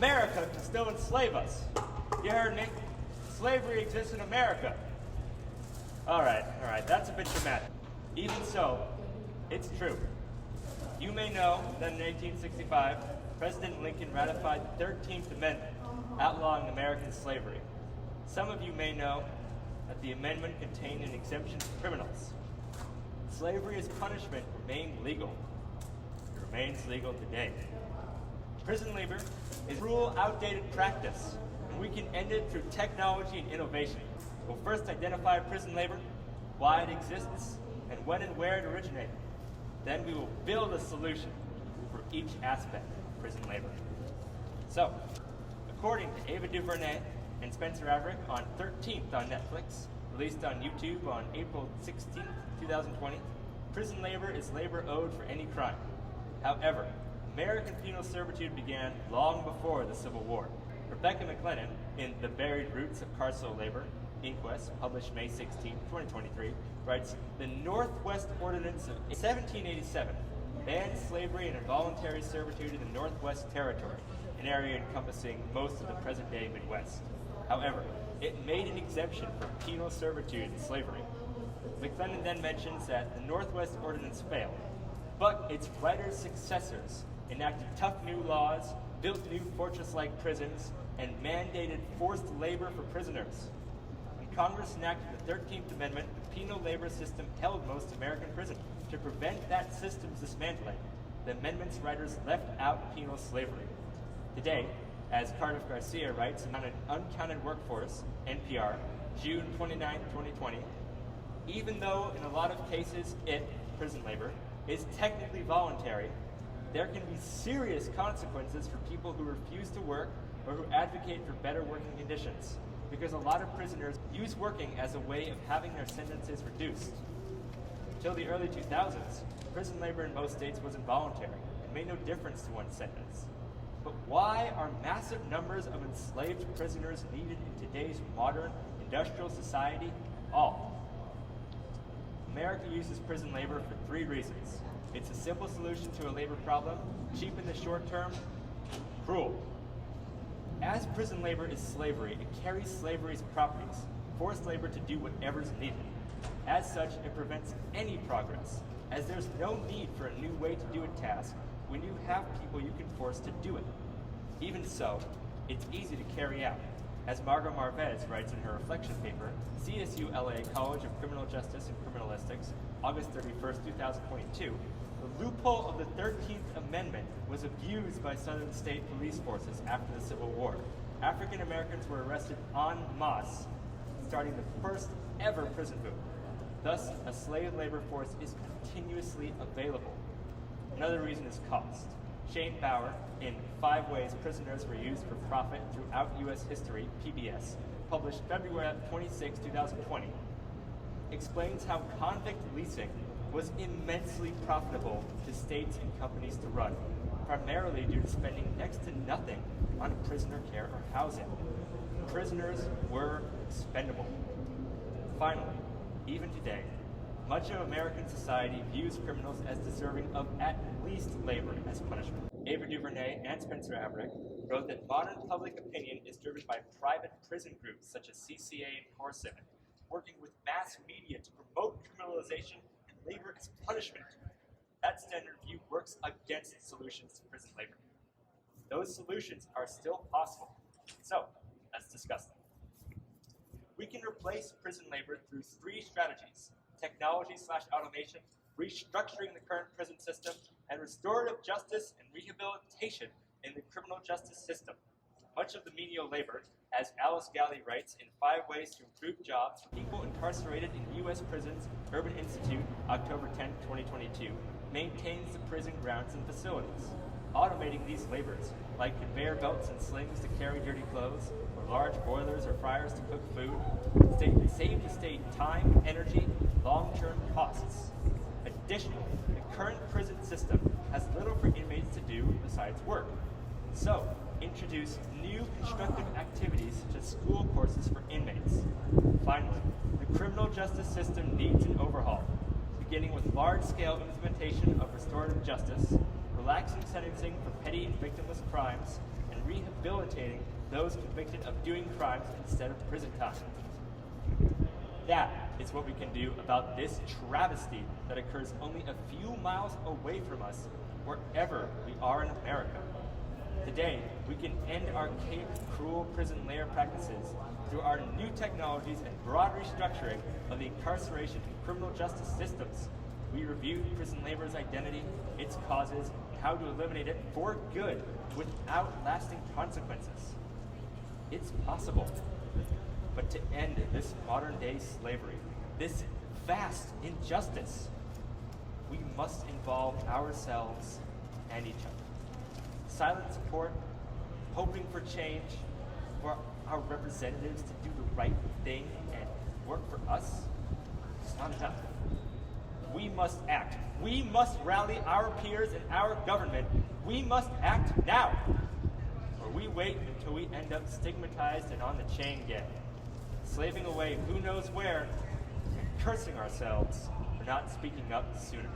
America can still enslave us. You heard me? Slavery exists in America. All right, that's a bit dramatic. Even so, it's true. You may know that in 1865, President Lincoln ratified the 13th Amendment, outlawing American slavery. Some of you may know that the amendment contained an exemption for criminals. Slavery as punishment remained legal. It remains legal today. Prison labor is a cruel, outdated practice, and we can end it through technology and innovation. We'll first identify prison labor, why it exists, and when and where it originated. Then we will build a solution for each aspect of prison labor. So, according to Ava DuVernay and Spencer Averick on 13th on Netflix, released on YouTube on April 16, 2020, prison labor is labor owed for any crime. However, American penal servitude began long before the Civil War. Rebecca McLennan, in The Buried Roots of Carceral Labor, Inquest, published May 16, 2023, writes, "The Northwest Ordinance of 1787 banned slavery and involuntary servitude in the Northwest Territory, an area encompassing most of the present-day Midwest. However, it made an exemption for penal servitude and slavery." McLennan then mentions that the Northwest Ordinance failed, but its writer's successors enacted tough new laws, built new fortress-like prisons, and mandated forced labor for prisoners. When Congress enacted the 13th Amendment, the penal labor system held most American prisons. To prevent that system's dismantling, the amendment's writers left out penal slavery. Today, as Cardiff Garcia writes on an uncounted workforce, NPR, June 29, 2020, even though in a lot of cases prison labor, is technically voluntary, there can be serious consequences for people who refuse to work or who advocate for better working conditions, because a lot of prisoners use working as a way of having their sentences reduced. Until the early 2000s, prison labor in most states was involuntary and made no difference to one's sentence. But why are massive numbers of enslaved prisoners needed in today's modern industrial society? America uses prison labor for 3 reasons. It's a simple solution to a labor problem, cheap in the short term, cruel. As prison labor is slavery, it carries slavery's properties, forced labor to do whatever's needed. As such, it prevents any progress, as there's no need for a new way to do a task when you have people you can force to do it. Even so, it's easy to carry out. As Margot Marvez writes in her reflection paper, CSU LA College of Criminal Justice and Criminalistics, August 31st, 2022, the loophole of the 13th Amendment was abused by Southern state police forces after the Civil War. African Americans were arrested en masse, starting the first ever prison boom. Thus, a slave labor force is continuously available. Another reason is cost. Shane Bauer, in 5 Ways Prisoners Were Used for Profit Throughout U.S. History, PBS, published February 26, 2020, explains how convict leasing was immensely profitable to states and companies to run, primarily due to spending next to nothing on prisoner care or housing. Prisoners were expendable. Finally, even today, much of American society views criminals as deserving of at least labor as punishment. Ava DuVernay and Spencer Averick wrote that modern public opinion is driven by private prison groups such as CCA and Persuasive, working with mass media to promote criminalization and labor as punishment. That standard view works against solutions to prison labor. Those solutions are still possible. So, let's discuss them. We can replace prison labor through 3 strategies: technology/automation, restructuring the current prison system, and restorative justice and rehabilitation in the criminal justice system. Much of the menial labor, as Alice Galley writes in 5 Ways to Improve Jobs for People Incarcerated in U.S. Prisons, Urban Institute, October 10, 2022, maintains the prison grounds and facilities. Automating these labors, like conveyor belts and slings to carry dirty clothes, or large boilers or fryers to cook food, save the state time, energy, long-term costs. Additionally, the current prison system has little for inmates to do besides work. So, introduce new constructive activities such as school courses for inmates. Finally, the criminal justice system needs an overhaul, beginning with large-scale implementation of restorative justice, relaxing sentencing for petty and victimless crimes, and rehabilitating those convicted of doing crimes instead of prison time. That is what we can do about this travesty that occurs only a few miles away from us, wherever we are in America. Today, we can end archaic, cruel prison labor practices through our new technologies and broad restructuring of the incarceration and criminal justice systems. We reviewed prison labor's identity, its causes, and how to eliminate it for good without lasting consequences. It's possible. But to end this modern-day slavery, this vast injustice, we must involve ourselves and each other. Silent support, hoping for change, for our representatives to do the right thing and work for us, is not enough. We must act. We must rally our peers and our government. We must act now, or we wait until we end up stigmatized and on the chain gang, slaving away who knows where, and cursing ourselves for not speaking up sooner.